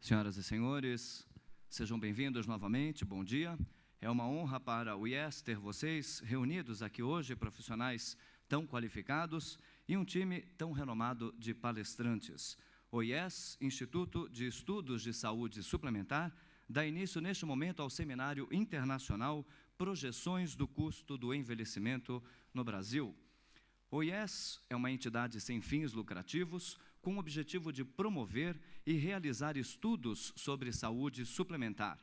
Senhoras e senhores, sejam bem-vindos novamente, bom dia. É uma honra para o IES ter vocês reunidos aqui hoje, profissionais tão qualificados e um time tão renomado de palestrantes. O IES, Instituto de Estudos de Saúde Suplementar, dá início neste momento ao Seminário Internacional Projeções do Custo do Envelhecimento no Brasil. O IES é uma entidade sem fins lucrativos, com o objetivo de promover e realizar estudos sobre saúde suplementar.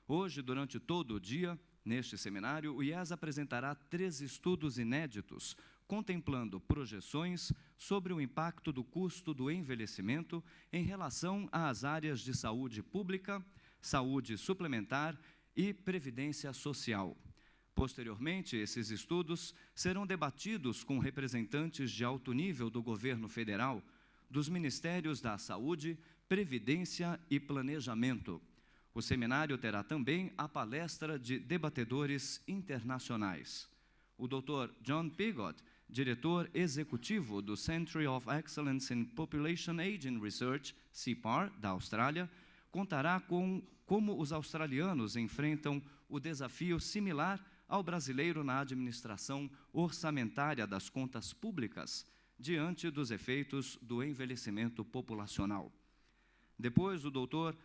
Hoje, durante todo o dia, neste seminário, o IES apresentará 3 estudos inéditos, contemplando projeções sobre o impacto do custo do envelhecimento em relação às áreas de saúde pública, saúde suplementar e previdência social. Posteriormente, esses estudos serão debatidos com representantes de alto nível do governo federal, dos Ministérios da Saúde, Previdência e Planejamento. O seminário terá também a palestra de debatedores internacionais. O Dr. John Pigott, diretor executivo do Centre of Excellence in Population Aging Research, CPAR, da Austrália, contará com como os australianos enfrentam o desafio similar ao brasileiro na administração orçamentária das contas públicas, diante dos efeitos do envelhecimento populacional. Depois, o doutor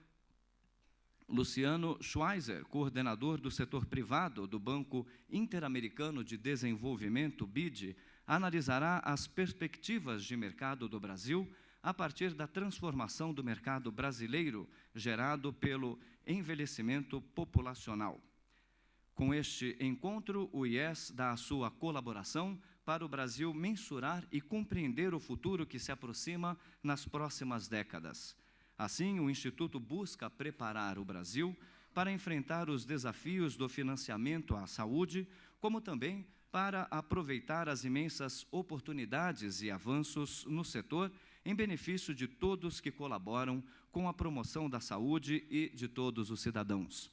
Luciano Schweizer, coordenador do setor privado do Banco Interamericano de Desenvolvimento, BID, analisará as perspectivas de mercado do Brasil a partir da transformação do mercado brasileiro gerado pelo envelhecimento populacional. Com este encontro, o IES dá a sua colaboração para o Brasil mensurar e compreender o futuro que se aproxima nas próximas décadas. Assim, o Instituto busca preparar o Brasil para enfrentar os desafios do financiamento à saúde, como também para aproveitar as imensas oportunidades e avanços no setor em benefício de todos que colaboram com a promoção da saúde e de todos os cidadãos.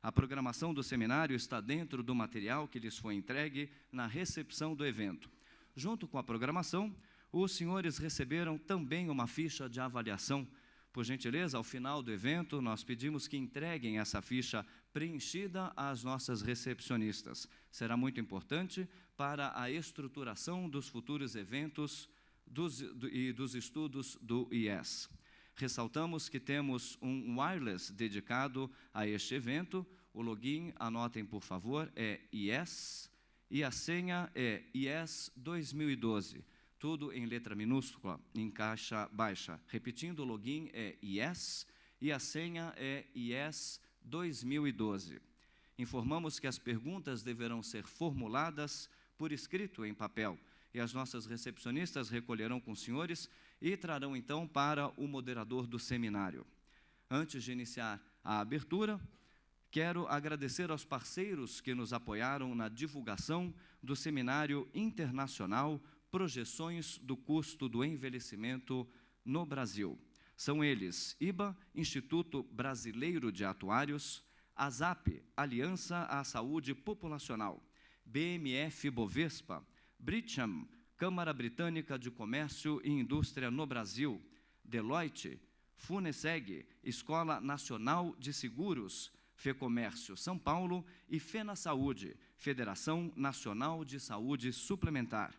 A programação do seminário está dentro do material que lhes foi entregue na recepção do evento. Junto com a programação, os senhores receberam também uma ficha de avaliação. Por gentileza, ao final do evento, nós pedimos que entreguem essa ficha preenchida às nossas recepcionistas. Será muito importante para a estruturação dos futuros eventos e dos estudos do IES. Ressaltamos que temos um wireless dedicado a este evento. O login, anotem por favor, é IES e a senha é IES 2012. Tudo em letra minúscula, em caixa baixa. Repetindo, o login é IES e a senha é IES 2012. Informamos que as perguntas deverão ser formuladas por escrito em papel e as nossas recepcionistas recolherão com os senhores e trarão então para o moderador do seminário. Antes de iniciar a abertura, quero agradecer aos parceiros que nos apoiaram na divulgação do Seminário Internacional Projeções do Custo do Envelhecimento no Brasil. São eles IBA, Instituto Brasileiro de Atuários, ASAP, Aliança à Saúde Populacional, BMF Bovespa, Brigham, Câmara Britânica de Comércio e Indústria no Brasil, Deloitte, Funeseg, Escola Nacional de Seguros, Fecomércio São Paulo e Fena Saúde, Federação Nacional de Saúde Suplementar.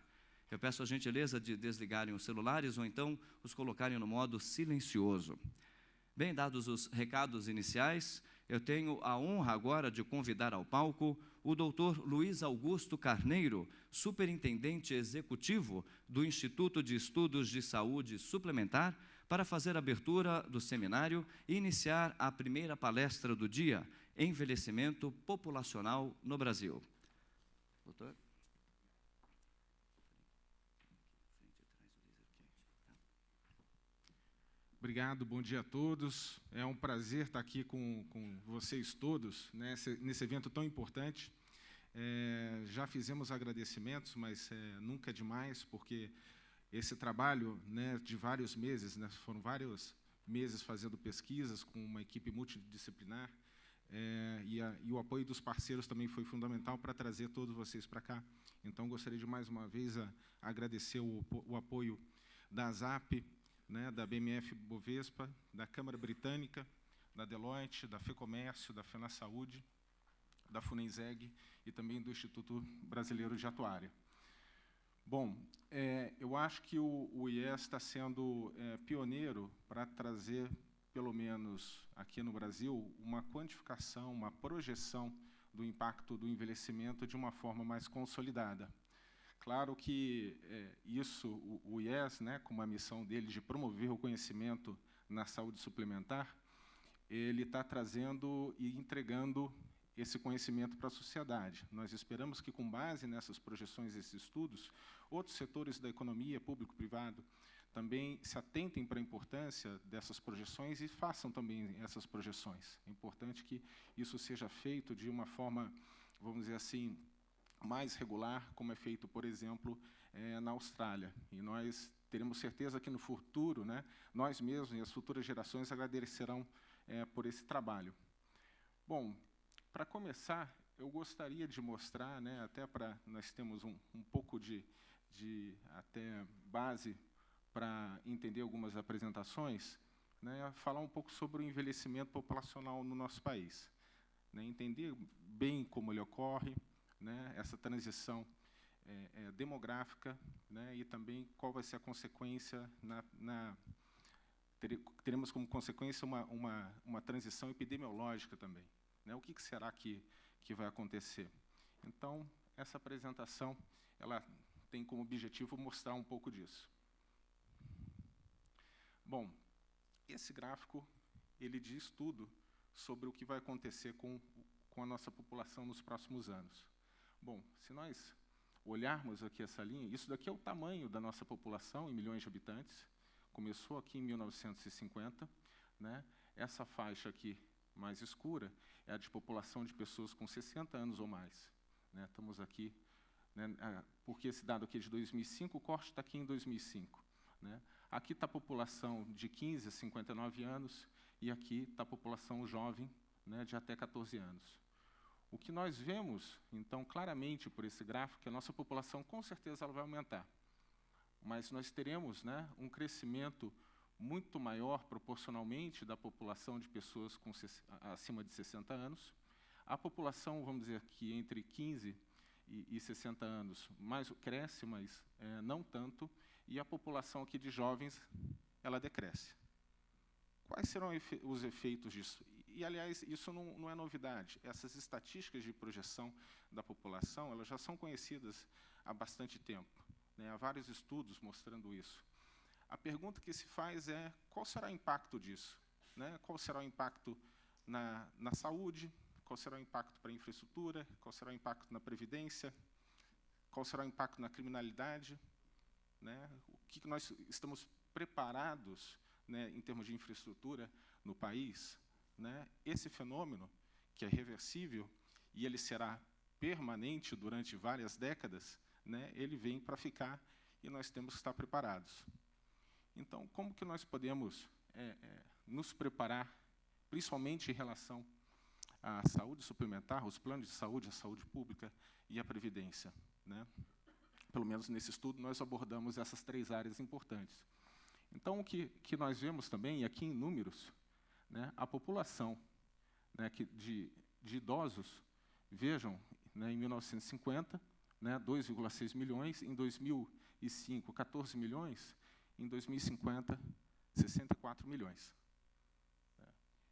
Eu peço a gentileza de desligarem os celulares ou então os colocarem no modo silencioso. Bem, dados os recados iniciais, eu tenho a honra agora de convidar ao palco o Dr. Luiz Augusto Carneiro, superintendente executivo do Instituto de Estudos de Saúde Suplementar, para fazer a abertura do seminário e iniciar a primeira palestra do dia, Envelhecimento Populacional no Brasil. Doutor? Obrigado, bom dia a todos. É um prazer estar aqui com vocês todos, né, nesse evento tão importante. Já fizemos agradecimentos, mas nunca é demais, porque esse trabalho, né, de vários meses, né, foram vários meses fazendo pesquisas com uma equipe multidisciplinar, e o apoio dos parceiros também foi fundamental para trazer todos vocês para cá. Então, gostaria de mais uma vez agradecer o apoio da ASAP, né, da BMF Bovespa, da Câmara Britânica, da Deloitte, da FEComércio, da FenaSaúde, da Funenseg e também do Instituto Brasileiro de Atuária. Bom, eu acho que o IES está sendo pioneiro para trazer, pelo menos aqui no Brasil, uma quantificação, uma projeção do impacto do envelhecimento de uma forma mais consolidada. Claro que o IES, né, com a missão dele de promover o conhecimento na saúde suplementar, ele está trazendo e entregando esse conhecimento para a sociedade. Nós esperamos que, com base nessas projeções, esses estudos, outros setores da economia, público-privado, também se atentem para a importância dessas projeções e façam também essas projeções. É importante que isso seja feito de uma forma, vamos dizer assim, mais regular, como é feito, por exemplo, na Austrália. E nós teremos certeza que, no futuro, né, nós mesmos e as futuras gerações agradecerão por esse trabalho. Bom, para começar, eu gostaria de mostrar, né, até para nós temos um pouco de até base para entender algumas apresentações, né, falar um pouco sobre o envelhecimento populacional no nosso país, né, entender bem como ele ocorre, né, essa transição demográfica, né, e também qual vai ser a consequência teremos como consequência uma transição epidemiológica também. Né, o que será que vai acontecer? Então, essa apresentação ela tem como objetivo mostrar um pouco disso. Bom, esse gráfico ele diz tudo sobre o que vai acontecer com a nossa população nos próximos anos. Bom, se nós olharmos aqui essa linha, isso daqui é o tamanho da nossa população em milhões de habitantes. Começou aqui em 1950, né? Essa faixa aqui mais escura é a de população de pessoas com 60 anos ou mais, né? Estamos aqui, né, porque esse dado aqui é de 2005, o corte está aqui em 2005. Né? Aqui está a população de 15 a 59 anos e aqui está a população jovem, né, de até 14 anos. O que nós vemos, então, claramente por esse gráfico, que a nossa população, com certeza, ela vai aumentar. Mas nós teremos, né, um crescimento muito maior, proporcionalmente, da população de pessoas acima de 60 anos. A população, vamos dizer que entre 15 e 60 anos mais cresce, mas não tanto, e a população aqui de jovens, ela decresce. Quais serão os efeitos disso? E, aliás, isso não é novidade. Essas estatísticas de projeção da população, elas já são conhecidas há bastante tempo, né? Há vários estudos mostrando isso. A pergunta que se faz é, qual será o impacto disso? Né? Qual será o impacto na saúde? Qual será o impacto para a infraestrutura? Qual será o impacto na previdência? Qual será o impacto na criminalidade? Né? O que nós estamos preparados, né, em termos de infraestrutura no país? Né? Esse fenômeno, que é reversível, e ele será permanente durante várias décadas, né, ele vem para ficar e nós temos que estar preparados. Então, como que nós podemos nos preparar, principalmente em relação à saúde suplementar, os planos de saúde, a saúde pública e a previdência? Né? Pelo menos nesse estudo, nós abordamos essas três áreas importantes. Então, o que nós vemos também, e aqui em números, né, a população, né, de idosos, vejam, né, em 1950, né, 2,6 milhões, em 2005, 14 milhões, em 2050, 64 milhões.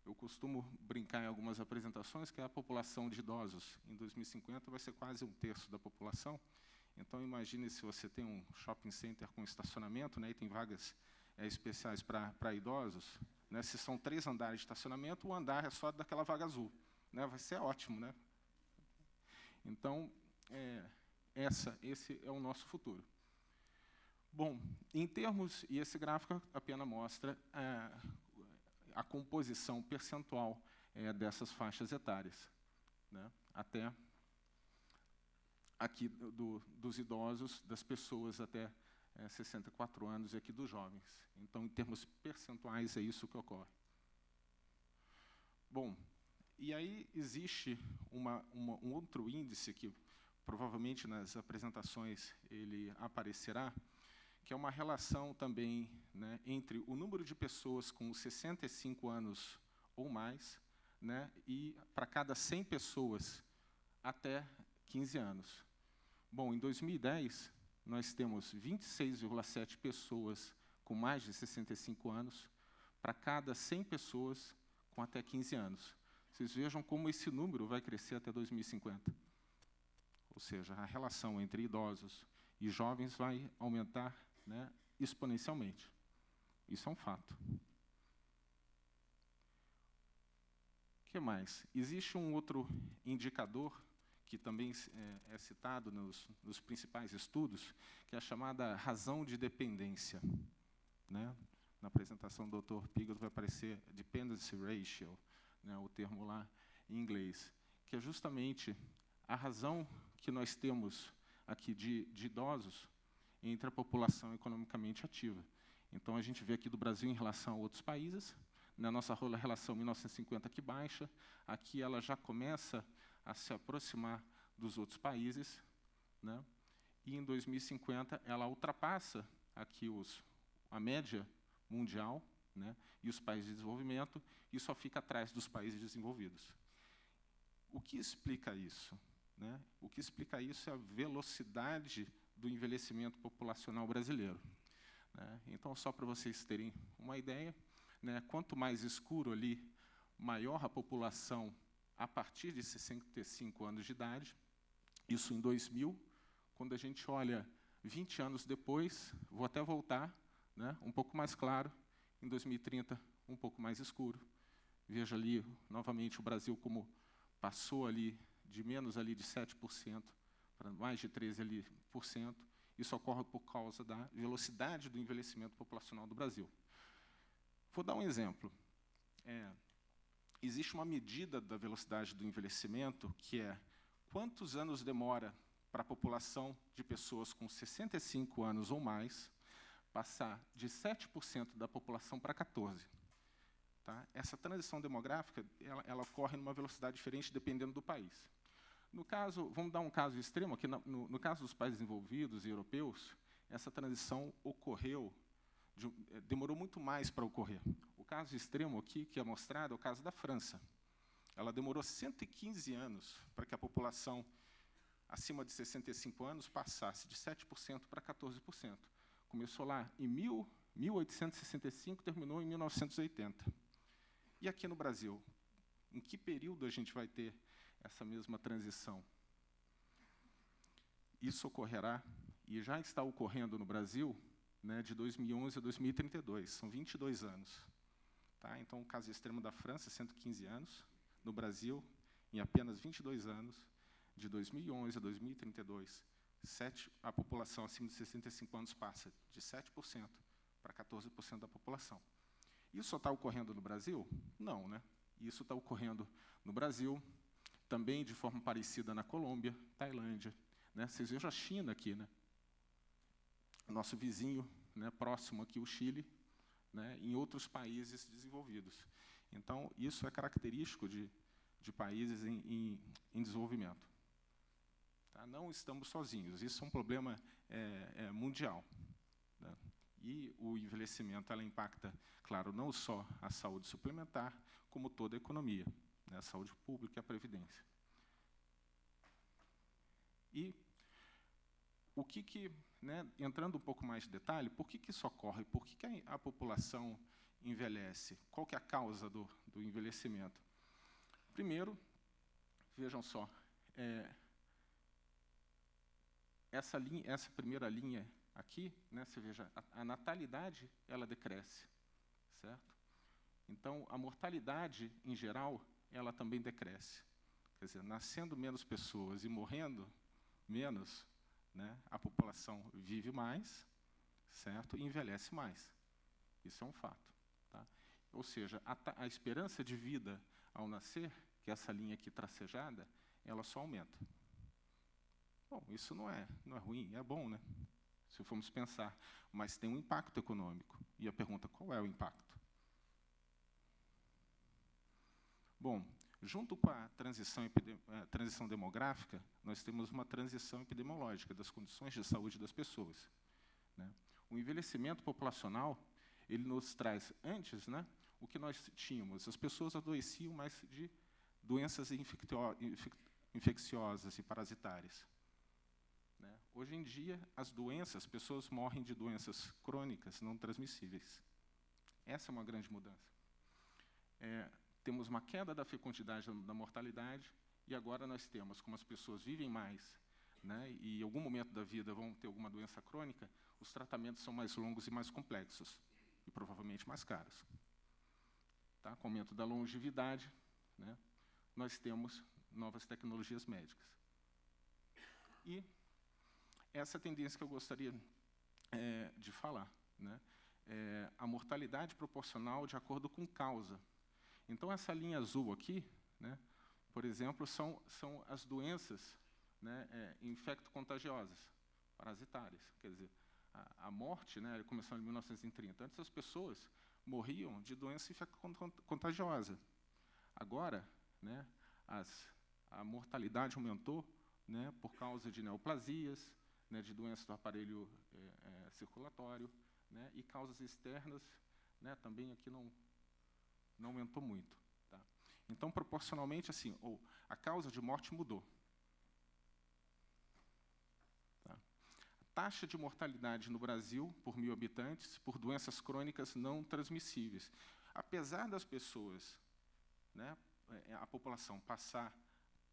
Eu costumo brincar em algumas apresentações que a população de idosos em 2050 vai ser quase 1/3 da população. Então, imagine se você tem um shopping center com estacionamento, né, e tem vagas especiais para idosos, né, se são 3 andares de estacionamento, o andar é só daquela vaga azul. Né, vai ser ótimo. Né? Então, esse é o nosso futuro. Bom, em termos, e esse gráfico apenas mostra a composição percentual dessas faixas etárias, né, até aqui dos idosos, das pessoas até 64 anos e aqui dos jovens. Então, em termos percentuais, é isso que ocorre. Bom, e aí existe um outro índice que provavelmente nas apresentações ele aparecerá, que é uma relação também, né, entre o número de pessoas com 65 anos ou mais, né, e para cada 100 pessoas até 15 anos. Bom, em 2010, nós temos 26,7 pessoas com mais de 65 anos para cada 100 pessoas com até 15 anos. Vocês vejam como esse número vai crescer até 2050. Ou seja, a relação entre idosos e jovens vai aumentar, né, exponencialmente. Isso é um fato. O que mais? Existe um outro indicador que também é citado nos principais estudos, que é a chamada razão de dependência, né? Na apresentação do Dr. Pigot vai aparecer dependency ratio, né, o termo lá em inglês, que é justamente a razão que nós temos aqui de idosos entre a população economicamente ativa. Então, a gente vê aqui do Brasil em relação a outros países, na nossa relação 1950 que baixa, aqui ela já começa a se aproximar dos outros países, né? E em 2050 ela ultrapassa aqui a média mundial, né, e os países de desenvolvimento, e só fica atrás dos países desenvolvidos. O que explica isso? Né? O que explica isso é a velocidade do envelhecimento populacional brasileiro. Né? Então, só para vocês terem uma ideia, né, quanto mais escuro ali, maior a população a partir de 65 anos de idade. Isso em 2000. Quando a gente olha 20 anos depois, vou até voltar, né, um pouco mais claro, em 2030, um pouco mais escuro. Veja ali, novamente, o Brasil como passou ali de menos ali de 7% para mais de 13%. Isso ocorre por causa da velocidade do envelhecimento populacional do Brasil. Vou dar um exemplo. Existe uma medida da velocidade do envelhecimento, que é quantos anos demora para a população de pessoas com 65 anos ou mais passar de 7% da população para 14%. Tá? Essa transição demográfica ela ocorre numa velocidade diferente dependendo do país. No caso, vamos dar um caso extremo, aqui no caso dos países desenvolvidos e europeus, essa transição ocorreu, demorou muito mais para ocorrer. O caso extremo aqui, que é mostrado, é o caso da França. Ela demorou 115 anos para que a população acima de 65 anos passasse de 7% para 14%. Começou lá em 1865, terminou em 1980. E aqui no Brasil, em que período a gente vai ter essa mesma transição? Isso ocorrerá, e já está ocorrendo no Brasil, né, de 2011 a 2032, são 22 anos. Tá? Então, o caso extremo da França, 115 anos, no Brasil, em apenas 22 anos, de 2011 a 2032, a população acima de 65 anos passa de 7% para 14% da população. Isso só está ocorrendo no Brasil? Não, né? Isso está ocorrendo no Brasil, também de forma parecida na Colômbia, Tailândia. Né? Vocês vejam a China aqui, né? Nosso vizinho, né, próximo aqui, o Chile, né, em outros países desenvolvidos. Então, isso é característico de países em desenvolvimento. Tá? Não estamos sozinhos, isso é um problema mundial. Né? E o envelhecimento ela impacta, claro, não só a saúde suplementar, como toda a economia, né, a saúde pública e a previdência. E o que né, entrando um pouco mais de detalhe, por que isso ocorre? Por que a população envelhece? Qual que é a causa do envelhecimento? Primeiro, vejam só, essa primeira linha aqui, né, você veja, a natalidade ela decresce, certo? Então, a mortalidade, em geral, ela também decresce. Quer dizer, nascendo menos pessoas e morrendo menos, né, a população vive mais, certo? E envelhece mais. Isso é um fato. Tá? Ou seja, a esperança de vida ao nascer, que é essa linha aqui tracejada, ela só aumenta. Bom, isso não é ruim, é bom, né? Se formos pensar. Mas tem um impacto econômico. E a pergunta, qual é o impacto? Bom, junto com a transição demográfica, nós temos uma transição epidemiológica das condições de saúde das pessoas. Né? O envelhecimento populacional, ele nos traz, antes, né, o que nós tínhamos, as pessoas adoeciam mais de doenças infecciosas e parasitárias. Né? Hoje em dia, as pessoas morrem de doenças crônicas não transmissíveis. Essa é uma grande mudança. Temos uma queda da fecundidade, da mortalidade, e agora nós temos, como as pessoas vivem mais, né, e em algum momento da vida vão ter alguma doença crônica, os tratamentos são mais longos e mais complexos, e provavelmente mais caros. Tá? Com o aumento da longevidade, né, nós temos novas tecnologias médicas. E essa tendência que eu gostaria de falar, né, a mortalidade proporcional de acordo com causa. Então, essa linha azul aqui, né, por exemplo, são as doenças, né, infecto-contagiosas, parasitárias. Quer dizer, a morte, né, começou em 1930. Antes, as pessoas morriam de doença infecto-contagiosa. Agora, né, a mortalidade aumentou, né, por causa de neoplasias, né, de doenças do aparelho circulatório, né, e causas externas, né, também aqui não aumentou muito. Tá? Então, proporcionalmente, assim, a causa de morte mudou. Tá? A taxa de mortalidade no Brasil, por 1.000 habitantes, por doenças crônicas não transmissíveis. Apesar das pessoas, né, a população passar a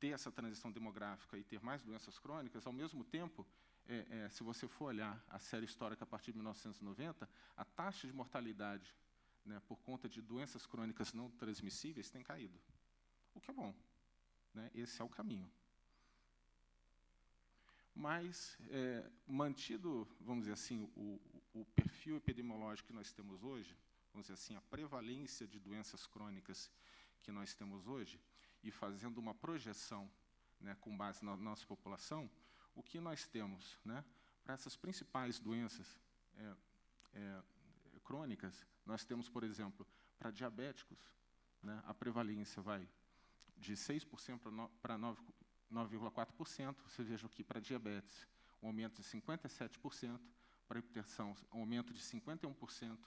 ter essa transição demográfica e ter mais doenças crônicas, ao mesmo tempo, se você for olhar a série histórica a partir de 1990, a taxa de mortalidade, né, por conta de doenças crônicas não transmissíveis tem caído, o que é bom, né? Esse é o caminho. Mas, mantido, vamos dizer assim, o perfil epidemiológico que nós temos hoje, vamos dizer assim, a prevalência de doenças crônicas que nós temos hoje, e fazendo uma projeção, né, com base na nossa população, o que nós temos, né, para essas principais doenças crônicas, nós temos, por exemplo, para diabéticos, né, a prevalência vai de 6% para 9,4%. Você veja aqui, para diabetes, um aumento de 57%, para hipertensão, um aumento de 51%,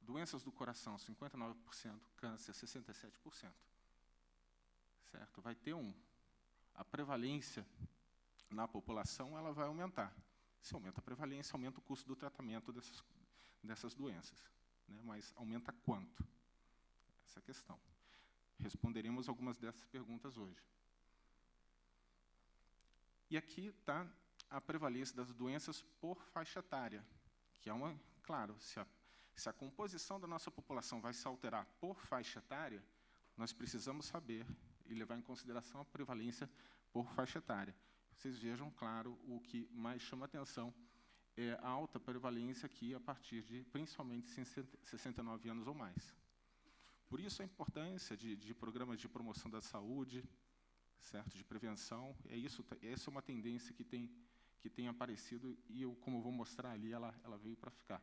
doenças do coração, 59%, câncer, 67%. Certo? Vai ter a prevalência na população, ela vai aumentar. Se aumenta a prevalência, aumenta o custo do tratamento dessas doenças. Né? Mas aumenta quanto? Essa é a questão. Responderemos algumas dessas perguntas hoje. E aqui está a prevalência das doenças por faixa etária, que é claro, se a composição da nossa população vai se alterar por faixa etária, nós precisamos saber e levar em consideração a prevalência por faixa etária. Vocês vejam, claro, o que mais chama atenção é a alta prevalência aqui a partir de, principalmente, 69 anos ou mais. Por isso, a importância de programas de promoção da saúde, certo, de prevenção, essa é uma tendência que tem aparecido e, como eu vou mostrar ali, ela veio para ficar.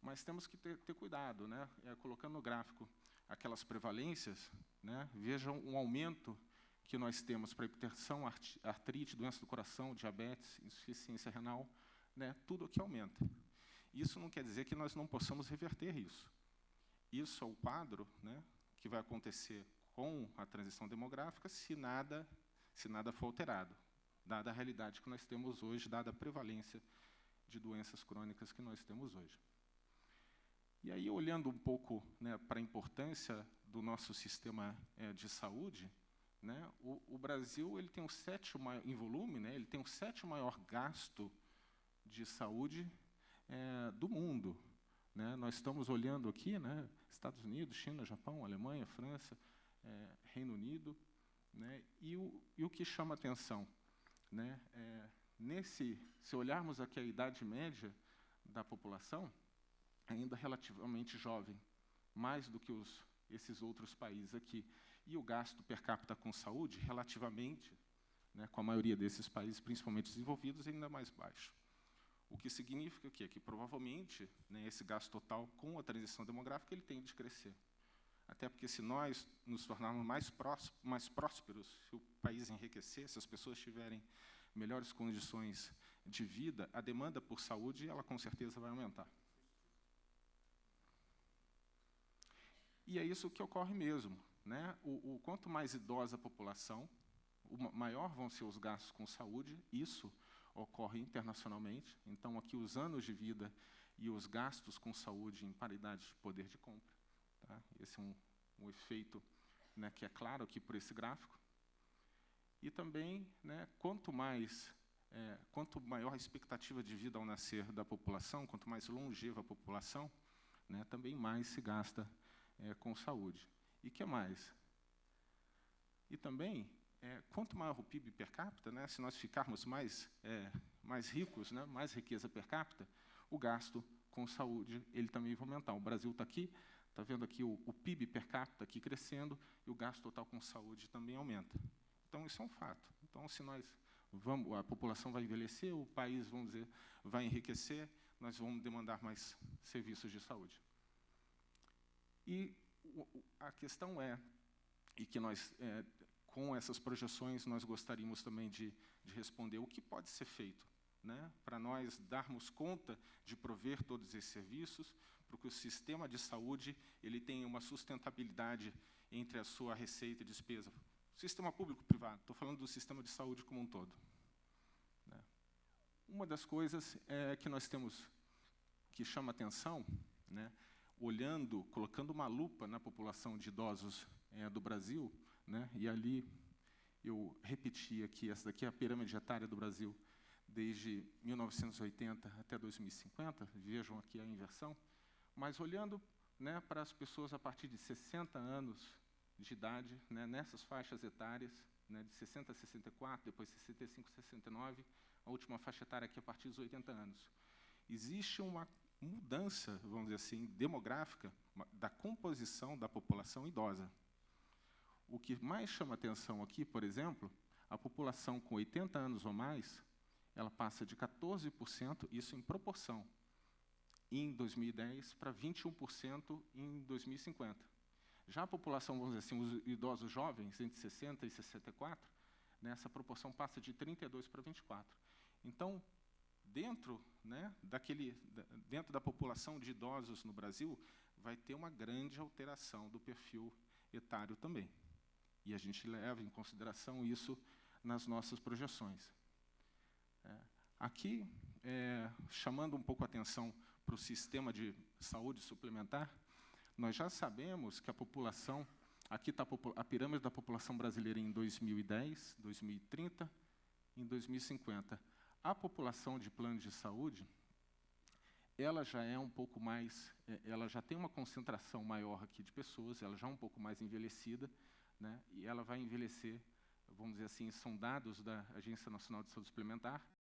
Mas temos que ter cuidado, né? Colocando no gráfico aquelas prevalências, né? Vejam um aumento que nós temos para hipertensão, artrite, doença do coração, diabetes, insuficiência renal, né? Tudo aqui aumenta. Isso não quer dizer que nós não possamos reverter isso. Isso é o quadro, né, que vai acontecer com a transição demográfica se nada for alterado, dada a realidade que nós temos hoje, dada a prevalência de doenças crônicas que nós temos hoje. E aí, olhando um pouco, né, para a importância do nosso sistema de saúde, né, o Brasil ele tem em volume, né, ele tem o 7º maior gasto de saúde do mundo. Né? Nós estamos olhando aqui, né, Estados Unidos, China, Japão, Alemanha, França, Reino Unido, né, e o que chama atenção, né, se olharmos aqui a idade média da população, ainda relativamente jovem, mais do que esses outros países aqui, e o gasto per capita com saúde, relativamente, né, com a maioria desses países, principalmente desenvolvidos, ainda mais baixo. O que significa o quê? Que provavelmente, né, esse gasto total com a transição demográfica ele tende a crescer. Até porque se nós nos tornarmos mais prósperos, se o país enriquecer, se as pessoas tiverem melhores condições de vida, a demanda por saúde, ela com certeza vai aumentar. E é isso que ocorre mesmo, né? Quanto mais idosa a população, maior vão ser os gastos com saúde. Isso ocorre internacionalmente. Então, aqui, os anos de vida e os gastos com saúde em paridade de poder de compra. Tá? Esse é um efeito, né, que é claro aqui por esse gráfico. E também, né, quanto maior a expectativa de vida ao nascer da população, quanto mais longeva a população, né, também mais se gasta com saúde. E o que mais? E também, quanto maior o PIB per capita, né, se nós ficarmos mais ricos, né, mais riqueza per capita, o gasto com saúde ele também vai aumentar. O Brasil está aqui, está vendo aqui o PIB per capita aqui crescendo, e o gasto total com saúde também aumenta. Então, isso é um fato. Então, se a população vai envelhecer, o país, vamos dizer, vai enriquecer, nós vamos demandar mais serviços de saúde. E a questão e que nós, com essas projeções, nós gostaríamos também de responder o que pode ser feito, né, para nós darmos conta de prover todos esses serviços, porque o sistema de saúde ele tem uma sustentabilidade entre a sua receita e despesa. Sistema público-privado, estou falando do sistema de saúde como um todo. Né. Uma das coisas que nós temos que chama atenção, né, colocando uma lupa na população de idosos do Brasil, né, e ali eu repeti aqui, essa daqui é a pirâmide etária do Brasil, desde 1980 até 2050, vejam aqui a inversão, mas olhando, né, para as pessoas a partir de 60 anos de idade, né, nessas faixas etárias, né, de 60 a 64, depois 65 a 69, a última faixa etária aqui a partir dos 80 anos. Existe uma mudança, vamos dizer assim, demográfica da composição da população idosa. O que mais chama atenção aqui, por exemplo, a população com 80 anos ou mais, ela passa de 14%, isso em proporção, em 2010 para 21% em 2050. Já a população, vamos dizer assim, os idosos jovens, entre 60 e 64, né, essa proporção passa de 32 para 24. Então, dentro, né, dentro da população de idosos no Brasil, vai ter uma grande alteração do perfil etário também. E a gente leva em consideração isso nas nossas projeções. Aqui, chamando um pouco a atenção para o sistema de saúde suplementar, nós já sabemos que a população, aqui está a pirâmide da população brasileira em 2010, 2030, em 2050. A população de plano de saúde, ela já é um pouco mais, ela já tem uma concentração maior aqui de pessoas, ela já é um pouco mais envelhecida, né, e ela vai envelhecer, vamos dizer assim, são dados da Agência Nacional de Saúde Suplementar,